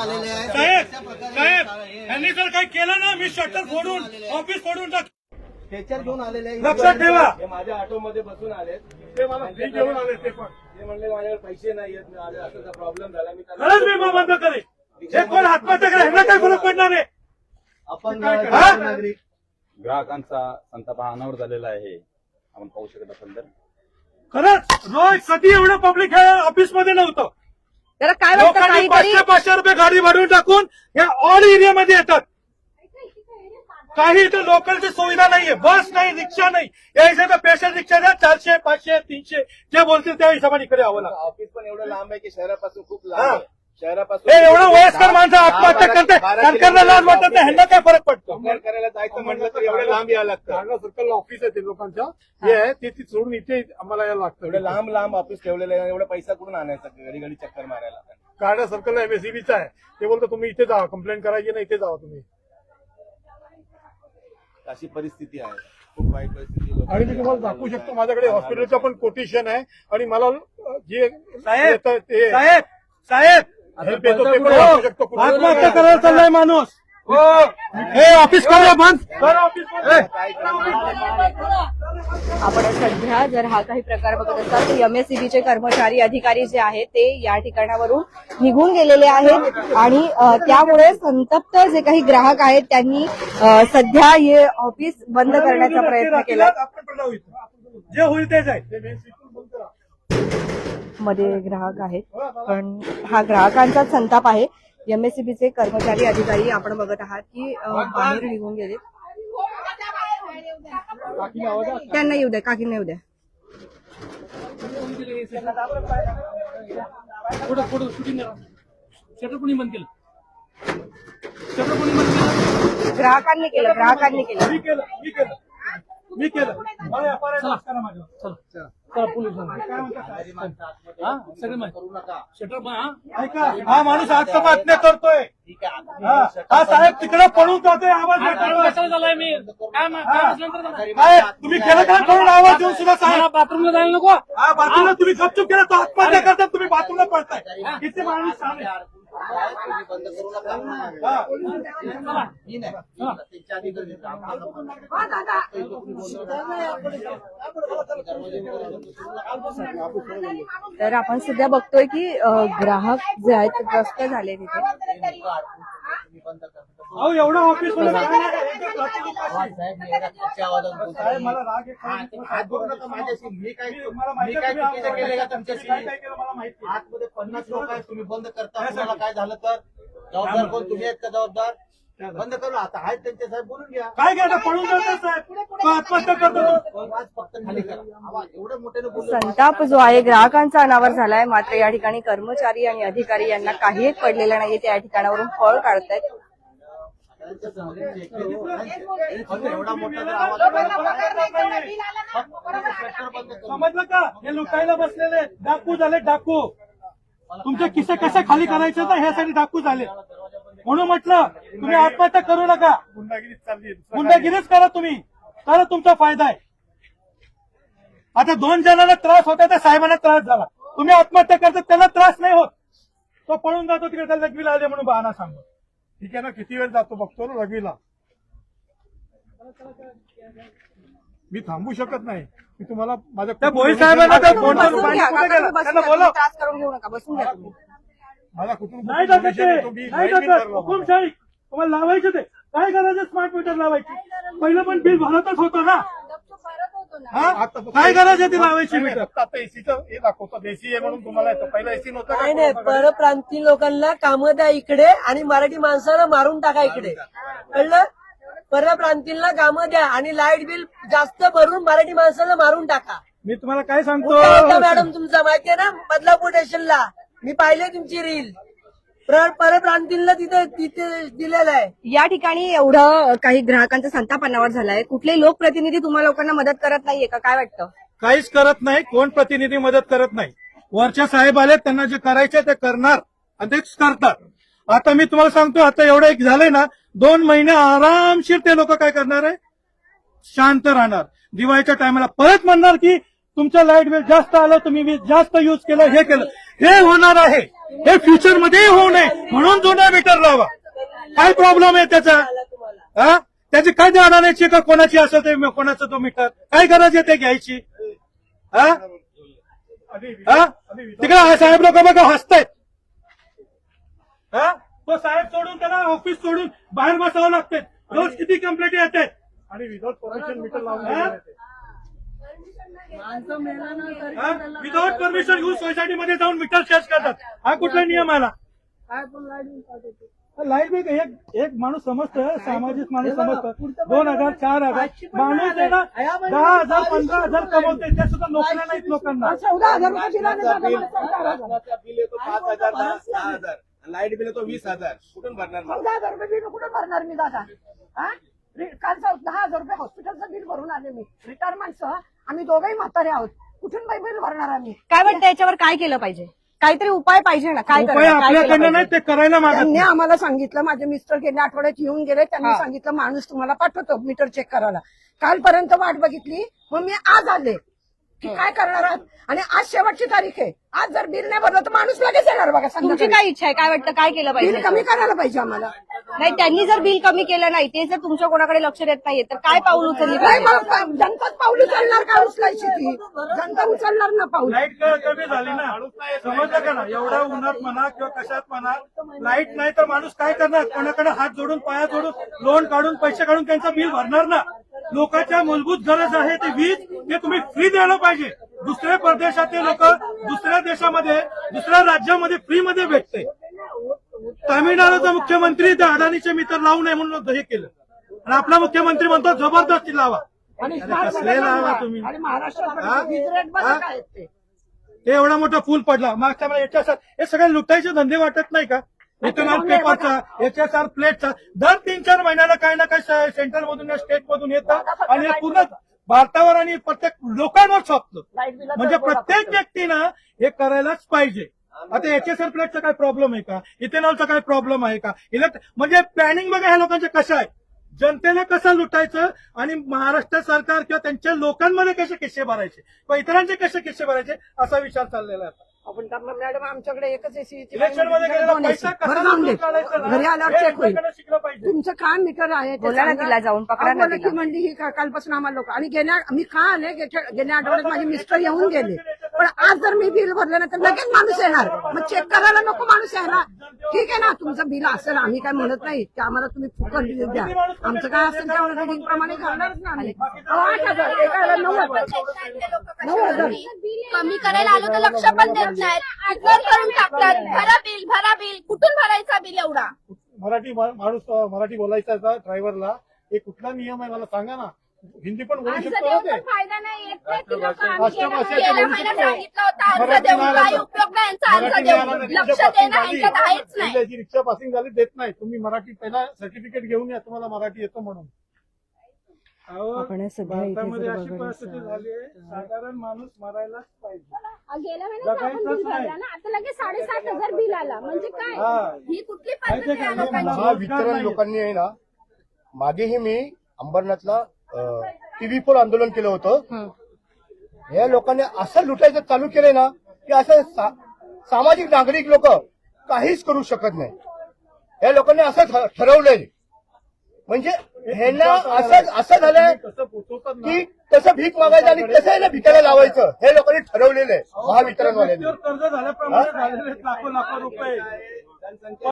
साहेब यांनी जर काही केलं ना मी शटर फोडून ऑफिस फोडून टाक. स्ट्रेचर घेऊन आलेले आहे. लक्षात ठेवा. हे माझ्या ऑटोमध्ये बसून आले, ते मला फ्री घेऊन आले. ते पण ते म्हणले माझ्याकडे पैसे नाही आहेत, असा प्रॉब्लेम झाला. मी त्यांना खरंच विमा बंद करेल. हे कोण आत्महत्या करेल ह्यांना काय फरक पडणार आहे. आपण नागरिक ग्राहकांचा संताप हा अनावर झालेला आहे, आपण पाहू शकत असाल तर. खरंच रोज कधी एवढं पब्लिक हे ऑफिसमध्ये नव्हतं. त्याला काय वाटतं लोकांनी काहीतरी 500 रुपये गाडी भरून टाकून या ऑल एरियामध्ये येतात. काही इथे लोकलची सुविधा नाहीये, बस नाही, रिक्षा नाही. या हिशोबाने स्पेशल रिक्षा द्या 400, 500, 300 जे बोलतील त्या हिशोबाने इकडे यावं लागतं. ऑफिस पण एवढं लांब आहे की शहरापासून खूप लांब आहे. शहरापासून हे एवढं वयस्कर माणसं आत्महत्या करते, सरकारला लाज वाटत नाही, ह्यांना काय फरक पडतो. उपचार करायला जायचं म्हटलं तर एवढं लांब यावं लागतं. कांडा सर्कल ऑफिस आहे ते लोकांच्या, हे आहे ते सोडून इथे आम्हाला यायला लागतं. एवढं लांब लांब ऑफिस ठेवलेलं आहे, एवढा पैसा कुठून आणायचा घडी घडी चक्कर मारायला. कांडा सर्कल एमएससीबीचा आहे, ते बोलतो तुम्ही इथे जावा, कंप्लेंट करायची नाही, इथे जावा तुम्ही. अशी परिस्थिती आहे, खूप वाईट परिस्थिती. आणि मी तुम्हाला दाखवू शकतो, माझ्याकडे हॉस्पिटलचं पण कोटेशन आहे. आणि मला जे येतं ते साहेब हेल्प येतो ते पण दाखवू शकतो. आत्महत्या करायला चाललाय माणूस. हे ऑफिस करूया बंद कर, ऑफिस आपण सध्या जर हा काही प्रकार बघत असाल तर एमएससीबीचे कर्मचारी अधिकारी जे आहेत ते या ठिकाणावरून निघून गेलेले आहेत आणि त्यामुळे संतप्त जे काही ग्राहक आहेत त्यांनी सध्या हे ऑफिस बंद करण्याचा प्रयत्न केला. जे होईल तेच आहे. मध्ये ग्राहक आहेत पण हा ग्राहकांचा संताप आहे. एमएससीबीचे कर्मचारी अधिकारी आपण बघत आहात की बाहेर निघून गेले. त्यांना येऊ द्या, काकींना येऊ द्या. ग्राहकांनी केलं. मी केलं. मला FIR करा माझ्यावर. चला पोलीस ऐका, हा माणूस आत्महत्या करतोय. हा साहेब तिकडे पळून जातोय, आवाज झालाय. मी काय तुम्ही केलं का करून आवाज देऊन सुद्धा साहेब बाथरूमला जायला नको. हा बाथरूमला तुम्ही गपचूप केलं तर आत्महत्या करता, तुम्ही बाथरूमला पडताय. किती माणूस सांगेल. तर आपण सध्या बघतोय की ग्राहक जे आहेत ते त्रस्त झाले तिथे. अहो एवढं ऑफिस मला राग माझ्याशी मी काय चुकीचं केलं का तुमच्याशी? आतमध्ये 50 लोक आहेत, तुम्ही बंद करता. तुम्हाला काय झालं तर जबाबदार कोण? तुम्ही आहेत का जबाबदार? बंद करू आता, आहेत त्यांच्या साहेब बोलून घ्या. काय घ्या पळून जातो साहेब, आत्महत्या करतो. आवाज फक्त खाली करा. आवाज एवढं मोठ्यानं बोलू. संताप जो आहे ग्राहकांचा अनावर झालाय. मात्र या ठिकाणी कर्मचारी आणि अधिकारी यांना काही एक पडलेलं नाहीये. ते या ठिकाणावरून पळ काढतायत. एवढा मोठा समजलं का? हे लुटायला बसलेले डाकू झाले, डाकू. तुमचे किस्से कसे खाली करायचे तर ह्यासाठी डाकू झाले. म्हणून म्हटलं तुम्ही आत्महत्या करू नका. गुंडागिरीच करा तुम्ही, तर तुमचा फायदा आहे. आता 2 जणांना त्रास होता त्या साहेबांना त्रास झाला. तुम्ही आत्महत्या करता त्यांना त्रास नाही होत. तो पळून जातो तिकडे, त्याला लघवीला आले म्हणून बहाणा सांगतो. ठीक आहे ना, किती वेळ जातो बघतो ना लघवीला. मी थांबू शकत नाही. मी तुम्हाला माझ्या त्या भोई साहेबांना त्रास करून घेऊ नका, बसून घ्या तुम्ही. मला कुठून नाही जात हुकुमशाही तुम्हाला लावायचे ते काय करायचं. स्मार्ट मीटर लावायची, पहिलं पण बिल भरतच होतं ना. काय करायचं ते लावायची मीटर. आता एसीचं हे दाखवतात, एसी आहे म्हणून तुम्हाला येतं. पहिलं एसी नव्हतं. नाही, परप्रांतीय लोकांना कामं द्या इकडे आणि मराठी माणसाला मारून टाका इकडे, कळलं? परप्रांतींना कामं द्या आणि लाईट बिल जास्त भरून मराठी माणसाला मारून टाका. मी तुम्हाला काय सांगतो मॅडम, तुमचा माहितीये ना बदलापूर स्टेशनला मी पाहिले तुमची रील. परप्रांतींना तिथे दिलेलं आहे. या ठिकाणी एवढं काही ग्राहकांचा संताप अनावर झालाय. कुठलेही लोकप्रतिनिधी तुम्हाला लोकांना मदत करत नाहीये का? काय वाटतं? काहीच करत नाही. कोण प्रतिनिधी मदत करत नाही. वरच्या साहेब आले, त्यांना जे करायचे ते करणार आणि तेच करतात. आता मी तुम्हाला सांगतो, आता एवढं एक झालंय ना, 2 महिने आरामशीर ते लोक काय करणार आहे, शांत राहणार. दिवाळीच्या टायमाला परत म्हणणार की तुमचं लाईट बिल जास्त आलं, तुम्ही वीज जास्त युज केलं, हे केलं, हे होणार आहे. हे फ्युचरमध्येही होऊ नये म्हणून जुना मीटर लावा. काय प्रॉब्लेम आहे त्याचा? हा, त्याची काय ते अडाण्याची का कोणाची असं ते कोणाचं तो मीटर, काय गरज आहे ते घ्यायची? हा हा, तिकडे साहेब लोक बघा हसतायत. हा, तो साहेब सोडून त्याला ऑफिस सोडून बाहेर बसावं लागते. रोज किती कंप्लेंट येत आहेत आणि विदाउट परमिशन मीटर लावून विदाउट परमिशन यूज सोसायटीमध्ये जाऊन मीटर चेंज करतात. हा कुठला नियम आला? लाईट बिल एक माणूस समजतं, सामाजिक माणूस समजतं. 2000 4000 माणूस आहे ना, 10,000 15,000 कमवते, त्या सुद्धा नोकऱ्या नाहीत लोकांना. 14,000 रुपये दिला नाही दादा मला. बिल येतो 5,000 10,000 लाईट बिल येतो 20,000. कुठून भरणार मग? 14,000 रुपये बिल कुठून भरणार मी दादा? काल 10,000 रुपये हॉस्पिटलचं बिल भरून आले मी. रिटायर माणसं आम्ही दोघंही म्हातारे आहोत. कुठून बाई बिल भरणार आम्ही? काय वाटतं याच्यावर काय केलं पाहिजे? काहीतरी उपाय पाहिजे ना? काय उपाय करायला? काय केलं आपल्याकडनं नाही, पाहिजे? ते करायला मागत त्यांनी नाही. आम्हाला सांगितलं, माझे मिस्टर गेल्या आठवड्यात येऊन गेले, त्यांनी सांगितलं माणूस तुम्हाला पाठवतो मीटर चेक करायला. कालपर्यंत वाट बघितली, मग मी आज आले की काय करणार आहात. आणि आज शेवटची तारीख आहे. आज जर बिल नाही भरलं तर माणूस लगेच येणार बघा. तुमची संध्याकाळी काय इच्छा आहे? काय वाटतं काय केलं बिल पाहिजे? कमी करायला पाहिजे आम्हाला. नाही, त्यांनी जर बिल कमी केलं नाही, ते जर तुमच्या कोणाकडे लक्ष देत नाहीये तर काय पाऊल उचलली नाही पाहिजे? मग जनताच पाऊल उचलणार का? उचलायची ती जनता उचलणार ना पाऊल. लाईट कमी झाली ना, समजलं का ना? एवढ्या उन्हात म्हणा किंवा कशात म्हणा, लाईट नाही तर माणूस काय करणार? कोणाकडे हात जोडून पाया जोडून लोन काढून पैसे काढून त्यांचं बिल भरणार ना. लोकांच्या मूलभूत गरज आहे ते वीज, ते तुम्ही फ्री द्यायला पाहिजे. दुसऱ्या परदेशातले लोक दुसऱ्या देशामध्ये दुसऱ्या राज्यामध्ये फ्रीमध्ये भेटते. तामिळनाडूचा मुख्यमंत्री त्या अडाणीचे मीटर लावू नये म्हणून हे केलं, आणि आपला मुख्यमंत्री म्हणतो जबरदस्ती लावा. आणि कसले लावा तुम्ही? आणि महाराष्ट्रात वीज रेट बघा काय आहेत ते. ते एवढा मोठा पूल पडला मागच्या वेळेला, याच्या हे सगळे लुटायचे धंदे वाटत नाही का? इथेनॉल पेपरचा, HSR प्लेटचा दर 3-4 महिन्याला काही ना काही सेंट्रल मधून स्टेट मधून येतं आणि हे पूर्ण भारतावर आणि प्रत्येक लोकांवर छापतं. म्हणजे प्रत्येक व्यक्तीनं हे करायलाच पाहिजे. आता HSR प्लेटचा काय प्रॉब्लेम आहे का? इथेनॉलचा काय प्रॉब्लेम आहे का? म्हणजे प्लॅनिंग बघा ह्या लोकांचं कसं आहे, जनतेला कसं लुटायचं आणि महाराष्ट्र सरकार किंवा त्यांच्या लोकांमध्ये कसे किस्से भरायचे किंवा इतरांचे कसे किस्से भरायचे असा विचार चाललेला आहे. आपण करणार मॅडम, आमच्याकडे एकच एसी इलेक्शन मध्ये गेलेला पैसा कसा लुटून काढायचा ना, घरी आल्यावर हे चेक होईल. लोकांना शिकलं पाहिजे. तुमचं काय मीटर आहे ते बोला ना सांगा. तिला जाऊन, पकडा ना बोला तिला. की म्हणली ही कालपासून आम्हाला लोक. आणि मी का आले गेल्या आठवड्यात माझे मिस्टर येऊन गेले, पण आज जर मी बिल भरलं ना तर लगेच माणूस येणार. मग चेक करायला नको माणूस यायला. ठीक आहे ना, तुमचं बिल असेल, आम्ही काय म्हणत नाही की आम्हाला तुम्ही फुकट बिल द्या. आमचं काय असेल त्या रेटिंग प्रमाणे करणारच ना आम्ही. 8,000 एकाला 9,000 कमी करायला आलो तर लक्ष पण देत नाहीत. इग्नोर करून टाकतात. भरा बिल. कुठून भरायचा बिल एवढा? मराठी माणूस मराठी बोलायचा ड्रायव्हरला, हे कुठला नियम आहे मला सांगा ना. हिंदी पण बोलू अर्ज शकतो देऊन ना पण ते. फायदा नाही. येत नाही ती लोकं. आम्ही राष्ट्रभाषेचं गेल्या बोलू महिन्यात शकतो. सांगितलं होतं अर्ज मराठी देऊन. मिळालं काही तर- उपयोग नाही यांचा अर्ज मराठी देऊन. मिळालं, लक्ष रिक्षा देणं पासिंग ह्यांच्यात झाली. आहेच नाही. जी रिक्षा पासिंग झाली देत नाही. तुम्ही मराठी पहिला सर्टिफिकेट घेऊन या, तुम्हाला मराठी येतो म्हणून. आपण हे सध्या इथे भारतामध्ये जर अशी बघायला परिस्थिती झाली आहे, साधारण माणूस मरायलाच पाहिजे. गेल्या महिन्यात आपण जगायचंच बिल नाही. भरला ना, आता लगेच 7,500 बिल आला. म्हणजे काय हा. ही कुठली माहिती पद्धत आहे आहे का? लोकांची? मला हा रोजगार वितरण नाहीये. लोकांनी आहे ना, मागेही मी अंबरनाथला TV4 आंदोलन केलं होतं. या लोकांनी असं लुटायचं चालू केलंय ना की असं सामाजिक नागरिक लोक काहीच करू शकत नाही. या लोकांनी असं ठरवलंय. म्हणजे ह्यांना असं झालंय कसं पोचवतात ना, की कसं भीक मागायचं आणि कसं आहे ना भिकायला लावायचं हे लोकांनी ठरवलेलं आहे महावितरणवाल्यांनी. कर्ज झाल्याप्रमाणे झालेले आहेत लाखो रुपये.